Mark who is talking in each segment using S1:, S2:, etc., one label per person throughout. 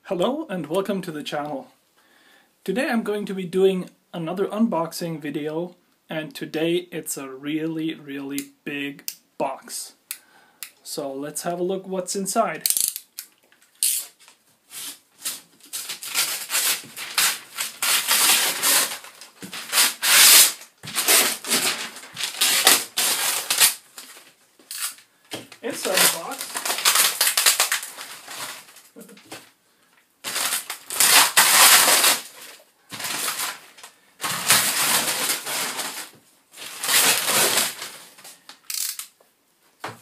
S1: Hello and welcome to the channel. Today I'm going to be doing another unboxing video, and today it's a really big box. So let's have a look what's inside. Inside the box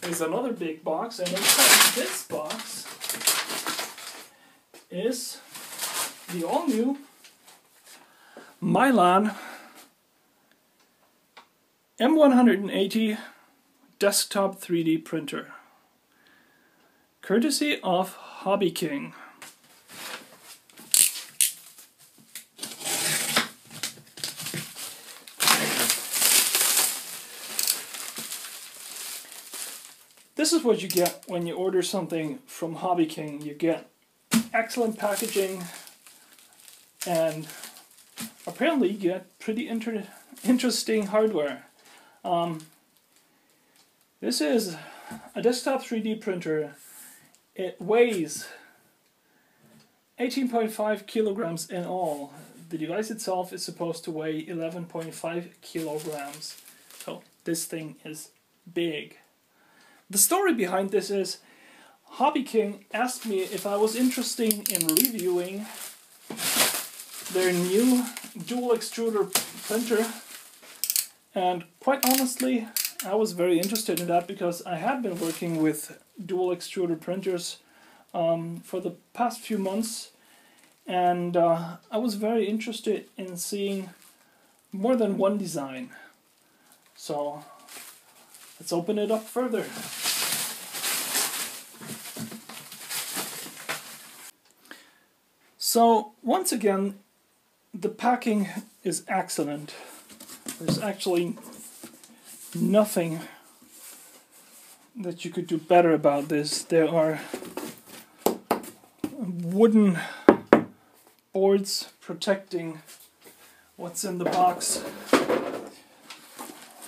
S1: is another big box, and inside this box is the all-new Malyan M180 Desktop 3D printer, courtesy of HobbyKing. This is what you get when you order something from HobbyKing. You get excellent packaging, and apparently you get pretty interesting hardware. This is a desktop 3D printer. It weighs 18.5 kilograms in all. The device itself is supposed to weigh 11.5 kilograms. So this thing is big. The story behind this is HobbyKing asked me if I was interested in reviewing their new dual extruder printer, and quite honestly I was very interested in that because I had been working with dual extruder printers for the past few months, and I was very interested in seeing more than one design. So let's open it up further. So once again, the packing is excellent. There's actually nothing that you could do better about this. There are wooden boards protecting what's in the box.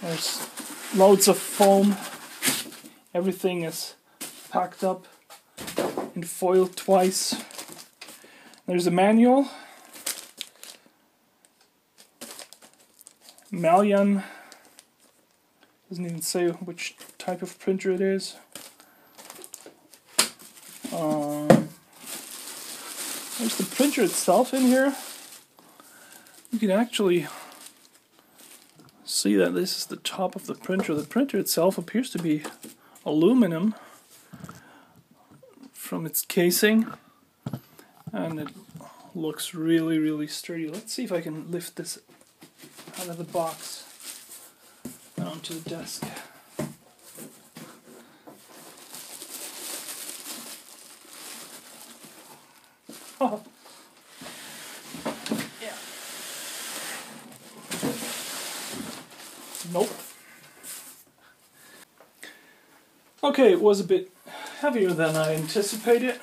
S1: There's loads of foam. Everything is packed up and foiled twice. There's a manual. Malyan, doesn't even say which type of printer it is. There's the printer itself in here. You can actually see that this is the top of the printer. The printer itself appears to be aluminum from its casing, and it looks really sturdy. Let's see if I can lift this out of the box and onto the desk. Oh. Yeah. Nope. Okay, it was a bit heavier than I anticipated.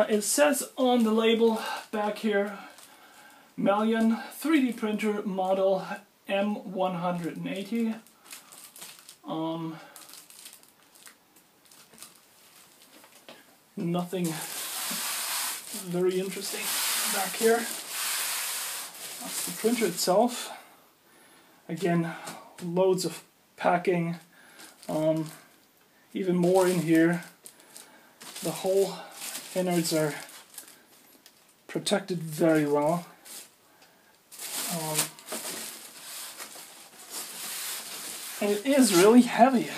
S1: It says on the label back here, Malyan 3D printer model M180. Nothing very interesting back here. That's the printer itself. Again, loads of packing. Even more in here. The whole innards are protected very well. And it is really heavy.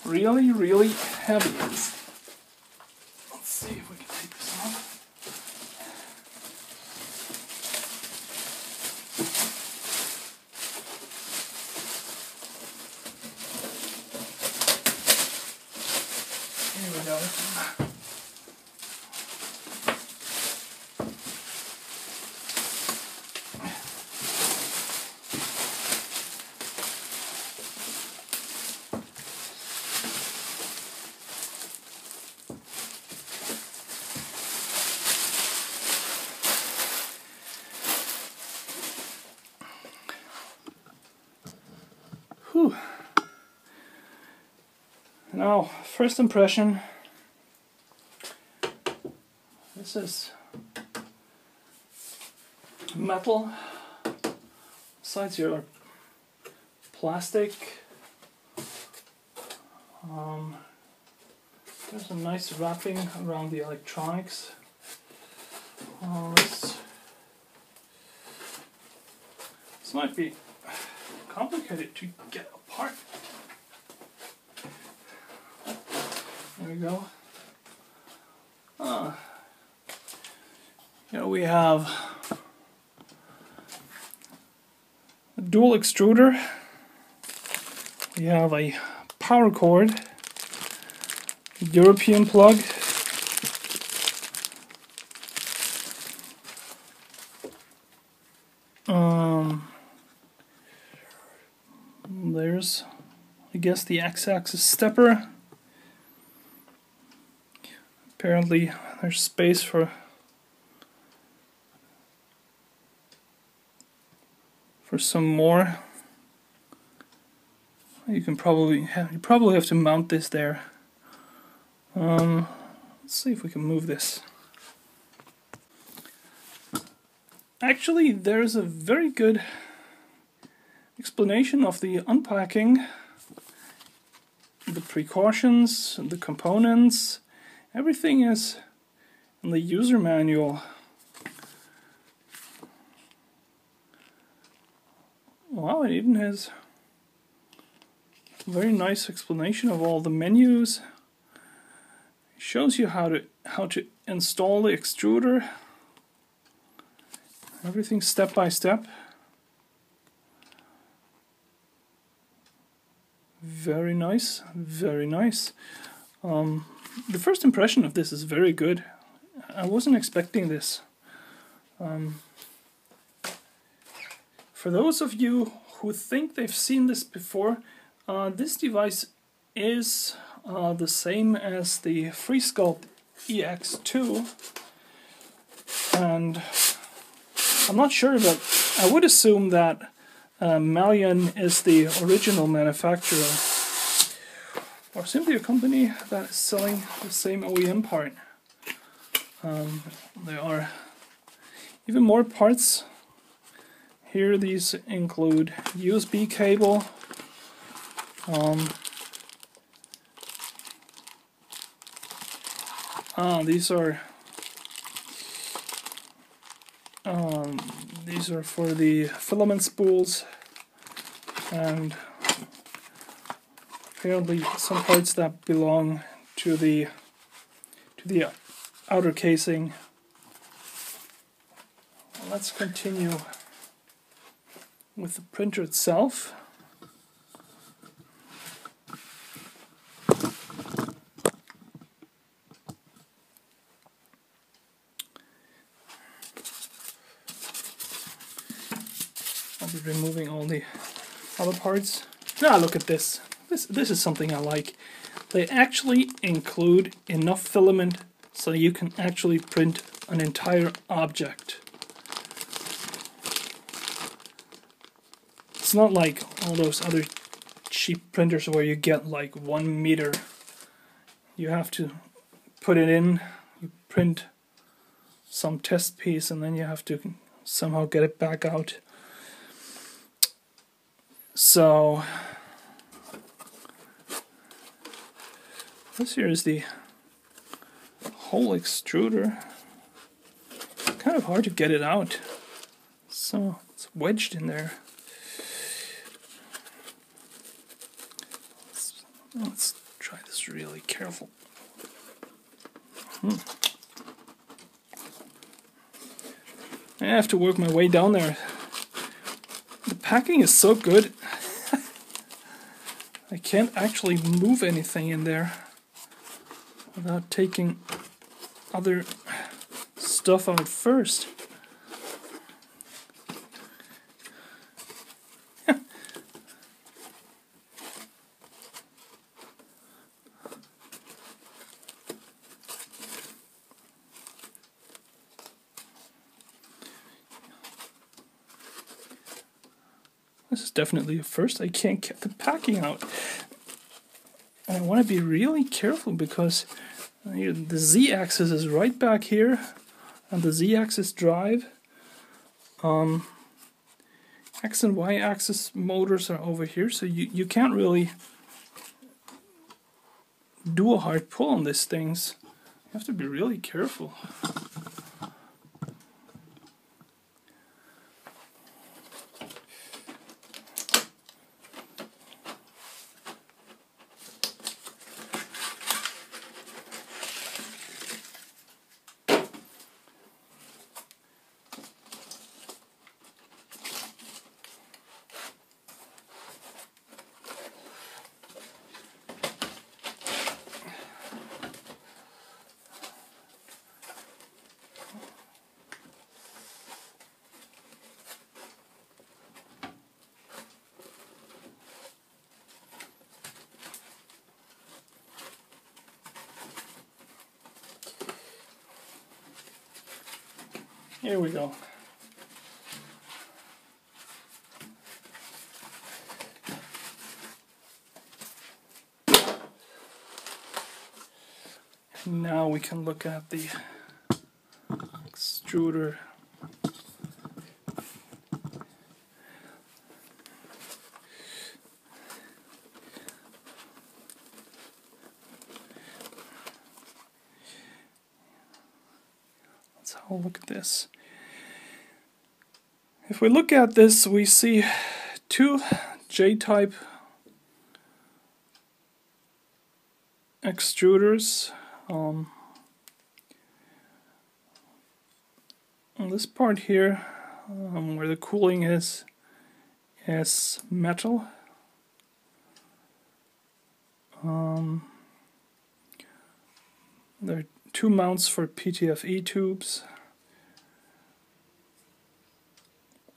S1: Really heavy. Let's see if we can take this off. Here we go. Whew. Now, first impression. This is metal. Sides here are plastic. There's a nice wrapping around the electronics. This might be complicated to get apart. There we go. Here we have a dual extruder. We have a power cord, European plug, there's, I guess, the X-axis stepper. Apparently there's space for some more. You probably have to mount this there. Let's see if we can move this. Actually, there's a very good explanation of the unpacking, the precautions, the components. Everything is in the user manual. Wow, it even has a very nice explanation of all the menus. It shows you how to install the extruder. Everything step by step. Very nice, very nice. The first impression of this is very good. I wasn't expecting this. For those of you who think they've seen this before, this device is the same as the FreeSculpt EX2, and I'm not sure, but I would assume that Malyan is the original manufacturer, or simply a company that is selling the same OEM part. There are even more parts. Here these include USB cable, these are for the filament spools, and apparently some parts that belong to the outer casing. Let's continue with the printer itself. I'll be removing all the other parts. Now look at this. This is something I like. They actually include enough filament so you can actually print an entire object. It's not like all those other cheap printers where you get like 1 meter. You have to put it in, you print some test piece, and then you have to somehow get it back out. So this here is the whole extruder. Kind of hard to get it out, so it's wedged in there. Let's try this really careful. I have to work my way down there. The packing is so good. I can't actually move anything in there without taking other stuff out first. This is definitely a first. I can't get the packing out. And I want to be really careful because the Z-axis is right back here, and the Z-axis drive. X and Y-axis motors are over here, so you can't really do a hard pull on these things. You have to be really careful. Here we go. Now we can look at the extruder. Let's have a look at this. If we look at this, we see two J-type extruders. On this part here, where the cooling is metal. There are two mounts for PTFE tubes,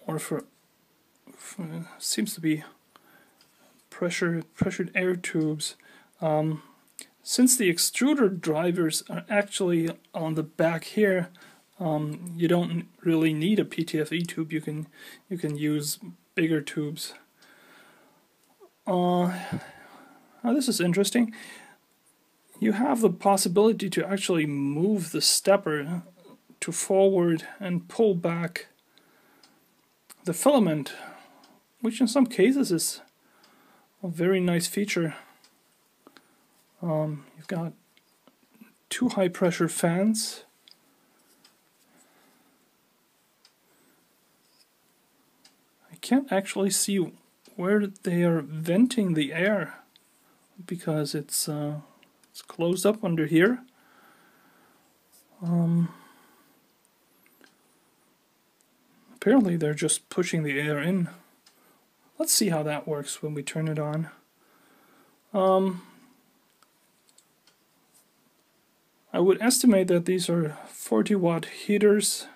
S1: or for seems to be pressured air tubes. Since the extruder drivers are actually on the back here, you don't really need a PTFE tube. You can use bigger tubes. Now this is interesting. You have the possibility to actually move the stepper to forward and pull back the filament, which in some cases is a very nice feature. You've got two high pressure fans. I can't actually see where they are venting the air because it's closed up under here. Apparently they're just pushing the air in. Let's see how that works when we turn it on. I would estimate that these are 40-watt heaters,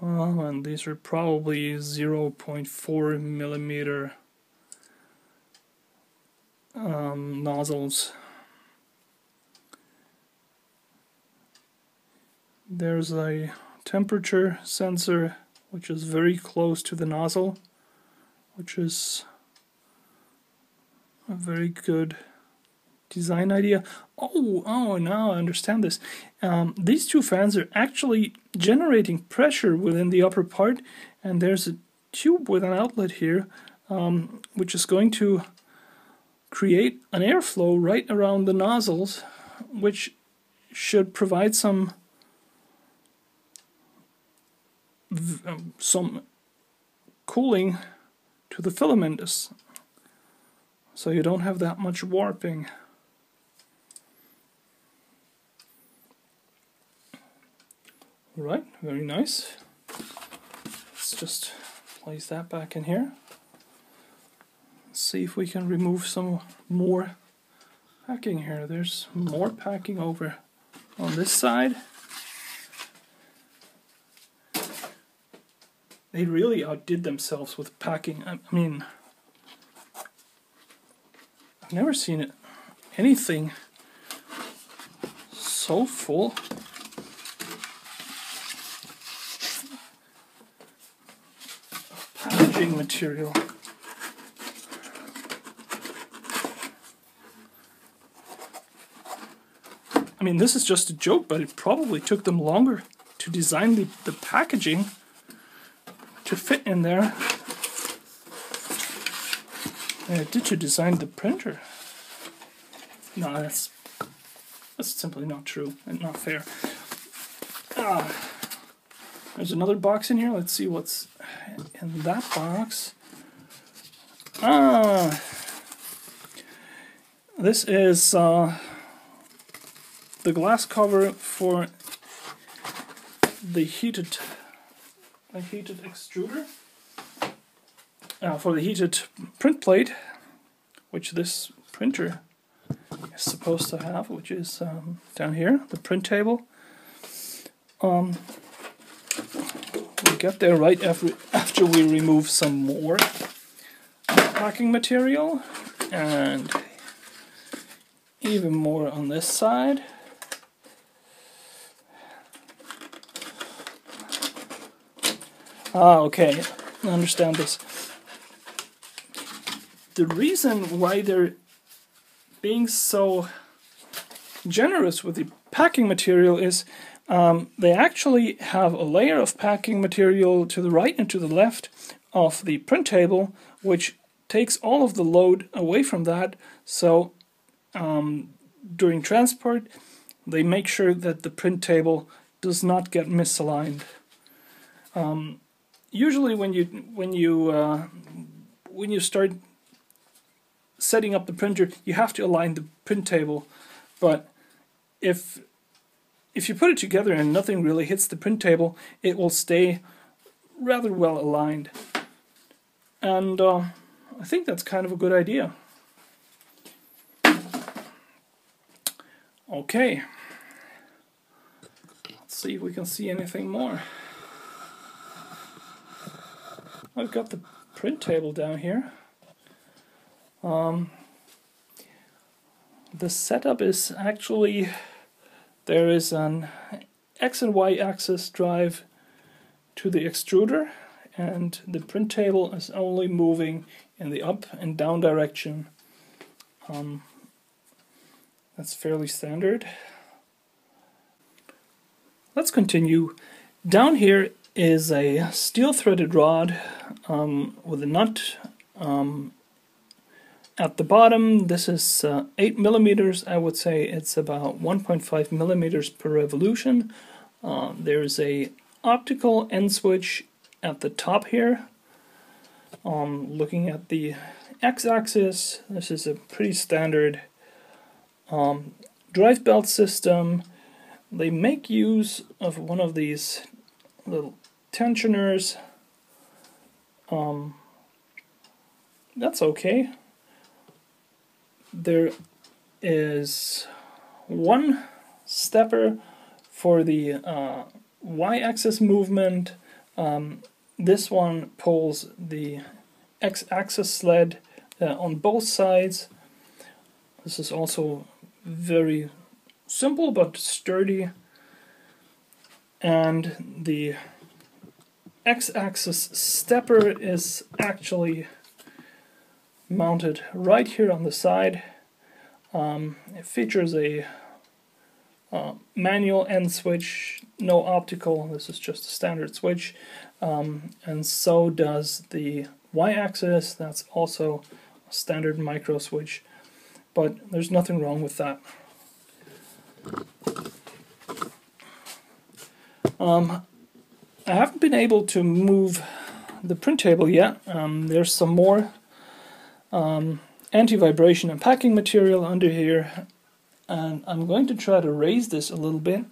S1: and these are probably 0.4 millimeter nozzles. There's a temperature sensor which is very close to the nozzle, which is a very good design idea. Oh, now I understand this. These two fans are actually generating pressure within the upper part, and there's a tube with an outlet here, which is going to create an airflow right around the nozzles, which should provide some cooling to the filament, so you don't have that much warping. Right, very nice. Let's just place that back in here. Let's see if we can remove some more packing here. There's more packing over on this side. They really outdid themselves with packing. I mean, I've never seen anything so full. packaging material. I mean, this is just a joke, but it probably took them longer to design the packaging to fit in there than it did to design the printer. No, that's simply not true and not fair. There's another box in here. Let's see what's in that box. This is the glass cover for the heated extruder, for the heated print plate, which this printer is supposed to have, which is down here, the print table. We get there right after we remove some more packing material, and even more on this side. Okay, I understand this. The reason why they're being so generous with the packing material is they actually have a layer of packing material to the right and to the left of the print table, which takes all of the load away from that. So during transport, they make sure that the print table does not get misaligned. Usually, when you start setting up the printer, you have to align the print table. But if you put it together and nothing really hits the print table, it will stay rather well aligned. And I think that's kind of a good idea. Okay, let's see if we can see anything more. I've got the print table down here. The setup is actually, there is an X and Y axis drive to the extruder, and the print table is only moving in the up and down direction. That's fairly standard. Let's continue. Down here is a steel threaded rod with a nut at the bottom. This is 8 millimeters. I would say it's about 1.5 millimeters per revolution. There's a optical end switch at the top here. Looking at the x-axis, this is a pretty standard drive belt system. They make use of one of these little tensioners. That's okay. There is one stepper for the y-axis movement. This one pulls the x-axis sled on both sides. This is also very simple but sturdy. And the x-axis stepper is actually mounted right here on the side. It features a manual end switch, no optical. This is just a standard switch. And so does the y-axis. That's also a standard micro switch. But there's nothing wrong with that. I haven't been able to move the print table yet. There's some more anti-vibration and packing material under here, and I'm going to try to raise this a little bit,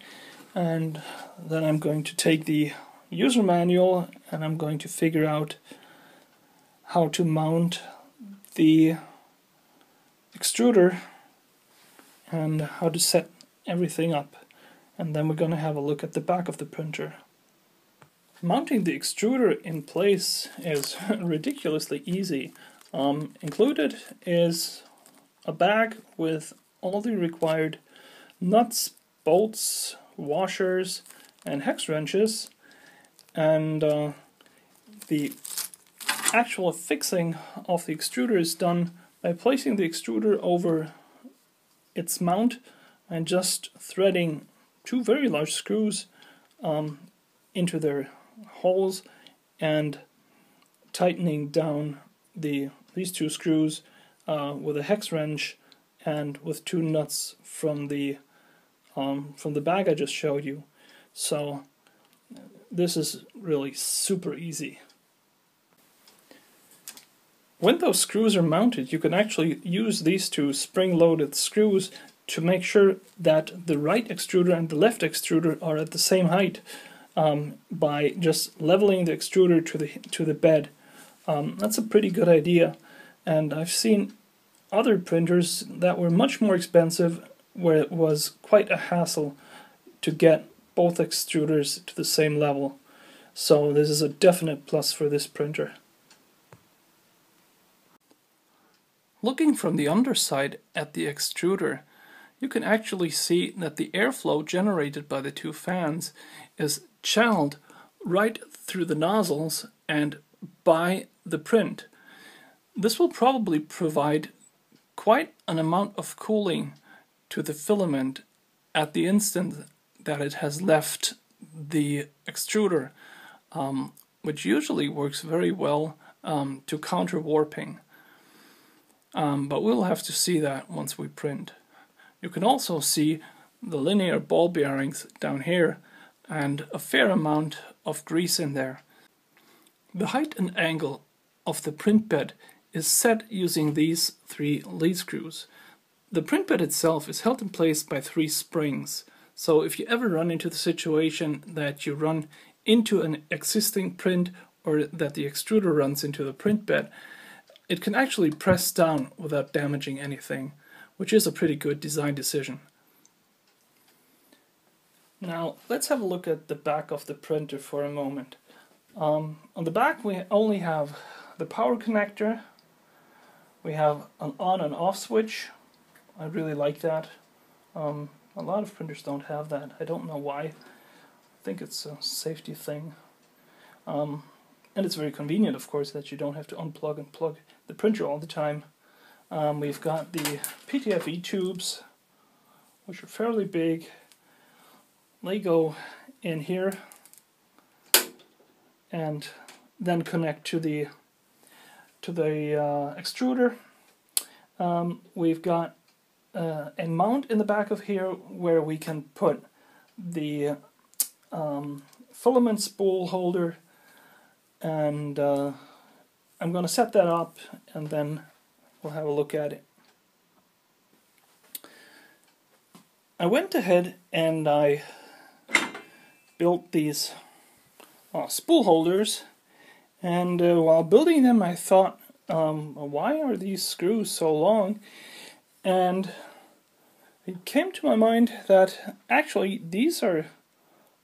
S1: and then I'm going to take the user manual and I'm going to figure out how to mount the extruder and how to set everything up, and then we're going to have a look at the back of the printer. Mounting the extruder in place is ridiculously easy. Included is a bag with all the required nuts, bolts, washers, and hex wrenches, and the actual fixing of the extruder is done by placing the extruder over its mount and just threading two very large screws into their holes and tightening down these two screws with a hex wrench and with two nuts from the bag I just showed you. So this is really super easy. When those screws are mounted, you can actually use these two spring-loaded screws to make sure that the right extruder and the left extruder are at the same height by just leveling the extruder to the bed. That's a pretty good idea, and I've seen other printers that were much more expensive where it was quite a hassle to get both extruders to the same level. So this is a definite plus for this printer. Looking from the underside at the extruder, you can actually see that the airflow generated by the two fans is channeled right through the nozzles and by the print. This will probably provide quite an amount of cooling to the filament at the instant that it has left the extruder, which usually works very well to counter warping. But we'll have to see that once we print. You can also see the linear ball bearings down here and a fair amount of grease in there. The height and angle of the print bed is set using these three lead screws. The print bed itself is held in place by three springs, so if you ever run into the situation that you run into an existing print or that the extruder runs into the print bed, it can actually press down without damaging anything, which is a pretty good design decision. Now let's have a look at the back of the printer for a moment. On the back we only have the power connector, we have an on and off switch. I really like that. A lot of printers don't have that. I don't know why. I think it's a safety thing. And it's very convenient, of course, that you don't have to unplug and plug the printer all the time. We've got the PTFE tubes, which are fairly big. They go in here and then connect to the extruder. We've got a mount in the back of here where we can put the filament spool holder, and I'm going to set that up and then we'll have a look at it. I went ahead and I built these spool holders, and while building them I thought, why are these screws so long? And it came to my mind that actually these are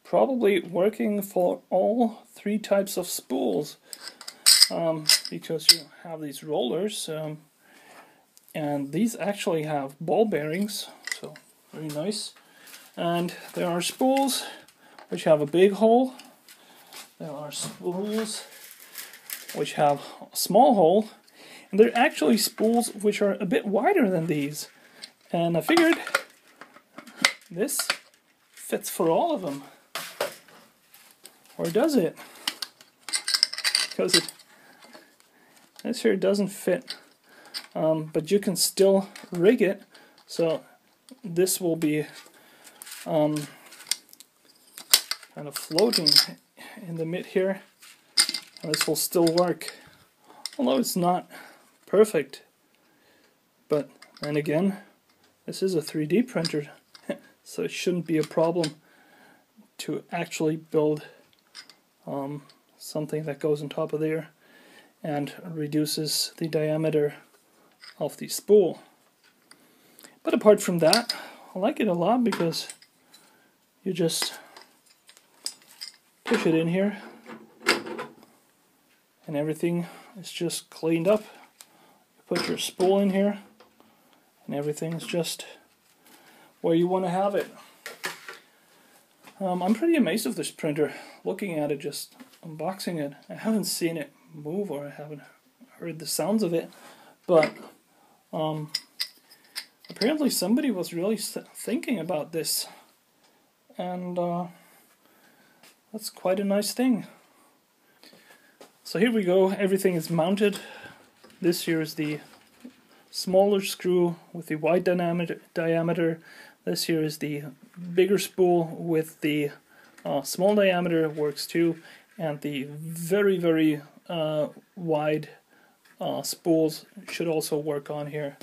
S1: probably working for all three types of spools, because you have these rollers, and these actually have ball bearings, so very nice. And there are spools which have a big hole. There are spools which have a small hole, and there are actually spools which are a bit wider than these. And I figured this fits for all of them. Or does it? Because this here doesn't fit. But you can still rig it so this will be kind of floating in the mid here, and this will still work, although it's not perfect. But then again, this is a 3D printer, so it shouldn't be a problem to actually build something that goes on top of there and reduces the diameter of the spool. But apart from that, I like it a lot because you just push it in here and everything is just cleaned up. You put your spool in here and everything is just where you want to have it. I'm pretty amazed with this printer. Looking at it, just unboxing it, I haven't seen it move, or I haven't heard the sounds of it, but apparently somebody was really thinking about this, and that's quite a nice thing. So here we go, everything is mounted. This here is the smaller screw with the wide diameter. This here is the bigger spool with the small diameter, works too, and the very, very wide spools should also work on here.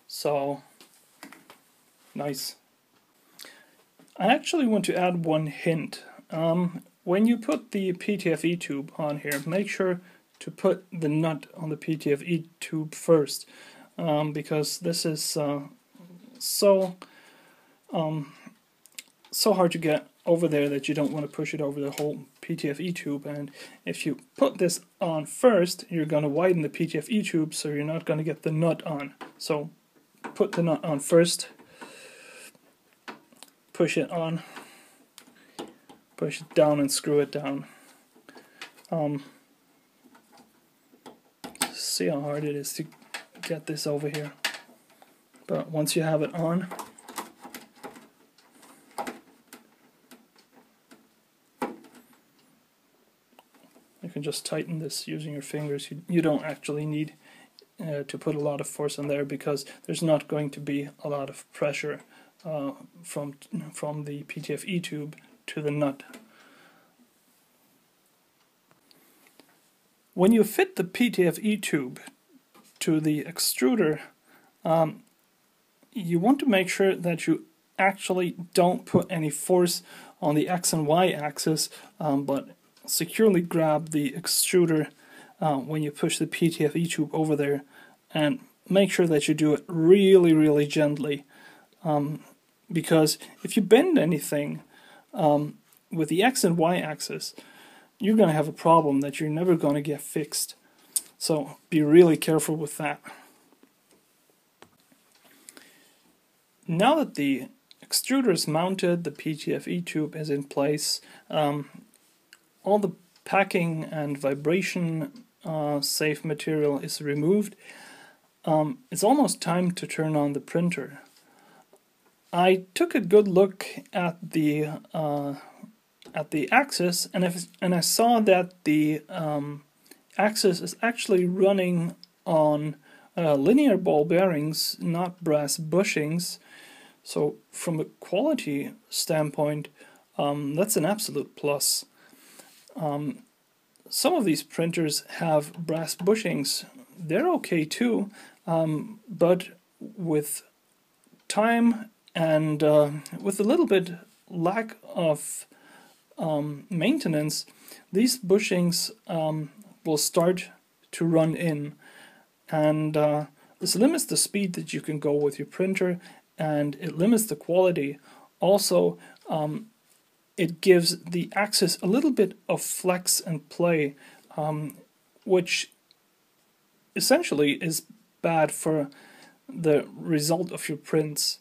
S1: So, nice. I actually want to add one hint. When you put the PTFE tube on here, make sure to put the nut on the PTFE tube first, because this is so hard to get over there that you don't want to push it over the whole PTFE tube. And if you put this on first, you're going to widen the PTFE tube, so you're not going to get the nut on. So put the nut on first, push it on, push it down and screw it down. See how hard it is to get this over here. But once you have it on, you can just tighten this using your fingers. You don't actually need to put a lot of force on there, because there's not going to be a lot of pressure from the PTFE tube to the nut. When you fit the PTFE tube to the extruder, you want to make sure that you actually don't put any force on the X and Y axis, but securely grab the extruder when you push the PTFE tube over there, and make sure that you do it really, really gently, because if you bend anything with the X and Y axis, you're going to have a problem that you're never going to get fixed. So be really careful with that. Now that the extruder is mounted, the PTFE tube is in place, all the packing and vibration safe material is removed. It's almost time to turn on the printer. I took a good look at the axis, and I saw that the axis is actually running on linear ball bearings, not brass bushings. So from a quality standpoint, that's an absolute plus. Some of these printers have brass bushings. They're okay too, but with time and with a little bit lack of maintenance, these bushings will start to run in, and this limits the speed that you can go with your printer, and it limits the quality. Also, it gives the axis a little bit of flex and play, which essentially is bad for the result of your prints.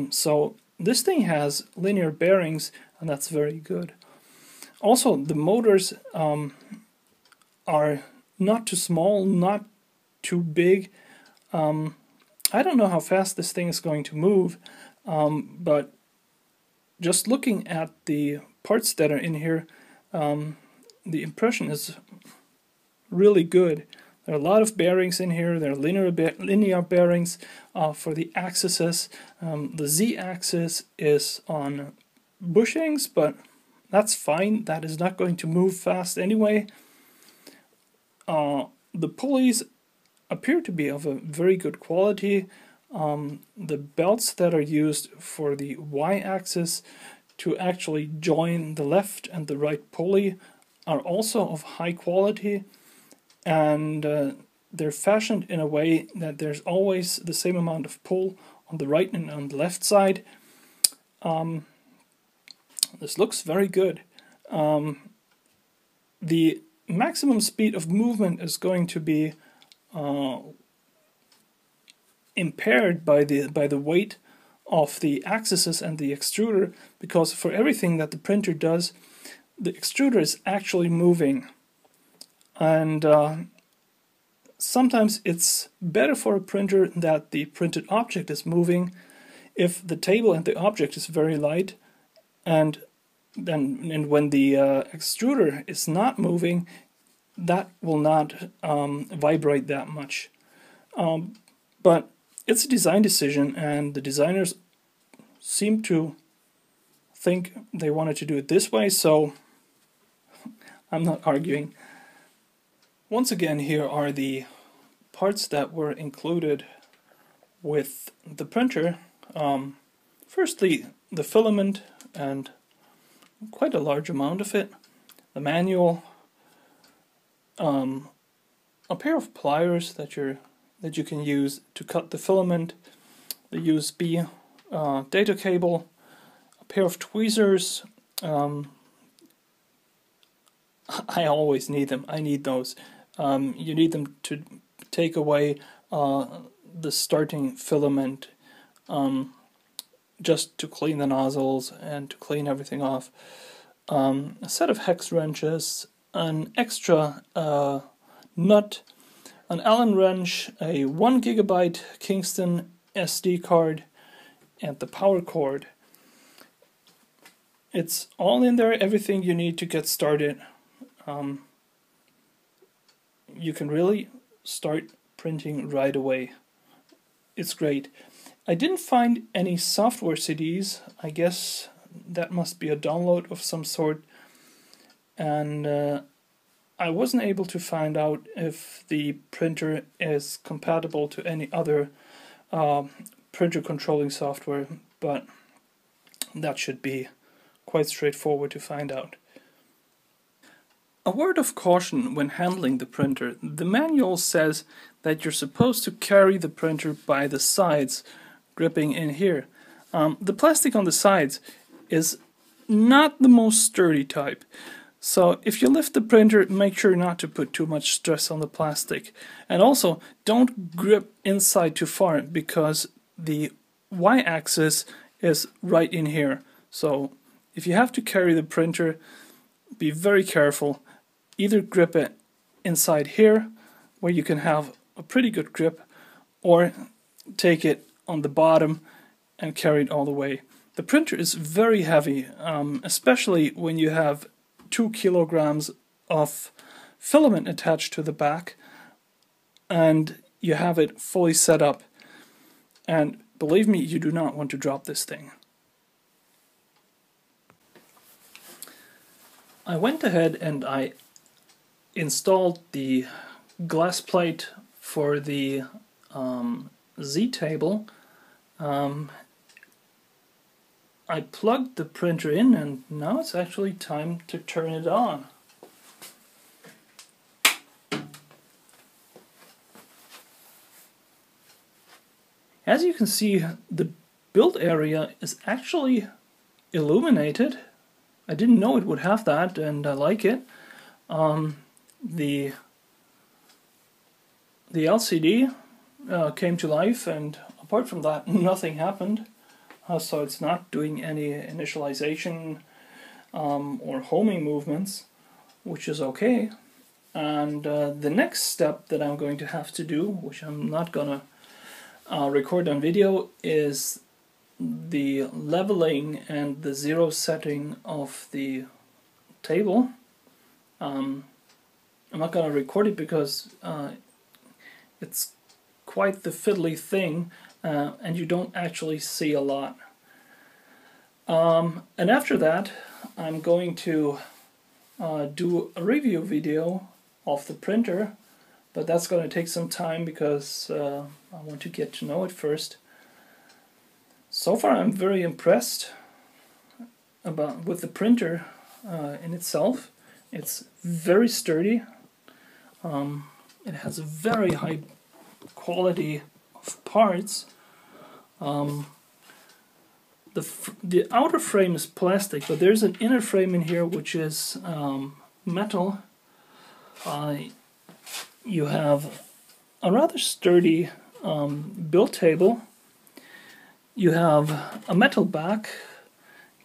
S1: So this thing has linear bearings, and that's very good. Also, the motors are not too small, not too big. I don't know how fast this thing is going to move, but just looking at the parts that are in here, the impression is really good. There are a lot of bearings in here. There are linear bearings for the axes. The Z-axis is on bushings, but that's fine. That is not going to move fast anyway. The pulleys appear to be of a very good quality. The belts that are used for the Y-axis to actually join the left and the right pulley are also of high quality, and they're fashioned in a way that there's always the same amount of pull on the right and on the left side. This looks very good. The maximum speed of movement is going to be impaired by the weight of the axes and the extruder, because for everything that the printer does, the extruder is actually moving. and sometimes it's better for a printer that the printed object is moving if the table and the object is very light, and when the extruder is not moving, that will not vibrate that much. But it's a design decision, and the designers seem to think they wanted to do it this way, so I'm not arguing. Once again, here are the parts that were included with the printer. Firstly, the filament, and quite a large amount of it, the manual, a pair of pliers that you can use to cut the filament, the USB data cable, a pair of tweezers. I always need them. I need those. You need them to take away the starting filament, just to clean the nozzles and to clean everything off. A set of hex wrenches, an extra nut, an Allen wrench, a 1 GB Kingston SD card, and the power cord. It's all in there, everything you need to get started. You can really start printing right away. It's great. I didn't find any software CDs. I guess that must be a download of some sort. And I wasn't able to find out if the printer is compatible to any other printer controlling software, but that should be quite straightforward to find out. A word of caution when handling the printer. The manual says that you're supposed to carry the printer by the sides, gripping in here. The plastic on the sides is not the most sturdy type. So if you lift the printer, make sure not to put too much stress on the plastic. And also, don't grip inside too far, because the y-axis is right in here. So if you have to carry the printer, be very careful. Either grip it inside here, where you can have a pretty good grip, or take it on the bottom and carry it all the way. The printer is very heavy, especially when you have 2 kilograms of filament attached to the back and you have it fully set up. And believe me, you do not want to drop this thing. I went ahead and I installed the glass plate for the Z table. I plugged the printer in, and now it's actually time to turn it on. As you can see, the build area is actually illuminated. I didn't know it would have that, and I like it. The LCD came to life, and apart from that, nothing happened. So it's not doing any initialization or homing movements, which is okay. And the next step that I'm going to have to do, which I'm not gonna record on video, is the leveling and the zero setting of the table. I'm not gonna record it because it's quite the fiddly thing. And you don't actually see a lot. And after that, I'm going to do a review video of the printer, but that's going to take some time because I want to get to know it first. So far, I'm very impressed with the printer in itself. It's very sturdy. It has a very high quality of parts. The outer frame is plastic, but there's an inner frame in here which is metal. You have a rather sturdy build table. You have a metal back.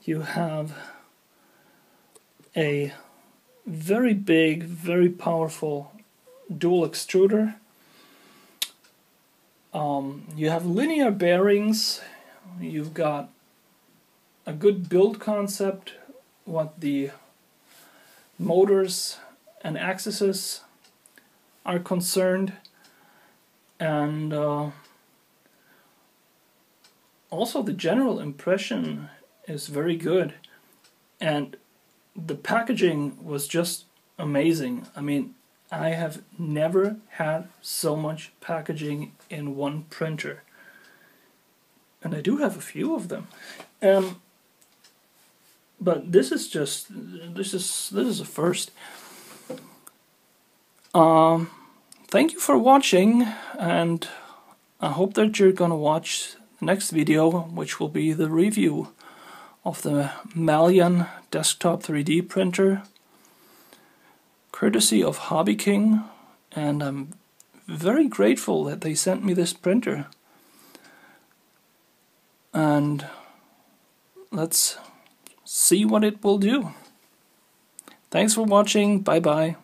S1: You have a very big, very powerful dual extruder. You have linear bearings, you've got a good build concept, what the motors and axes are concerned, and also the general impression is very good, and the packaging was just amazing. I mean, I have never had so much packaging in one printer, and I do have a few of them. But this is a first. Thank you for watching, and I hope that you're gonna watch the next video, which will be the review of the Malyan Desktop 3D printer, courtesy of HobbyKing, and I'm very grateful that they sent me this printer. And let's see what it will do. Thanks for watching. Bye bye.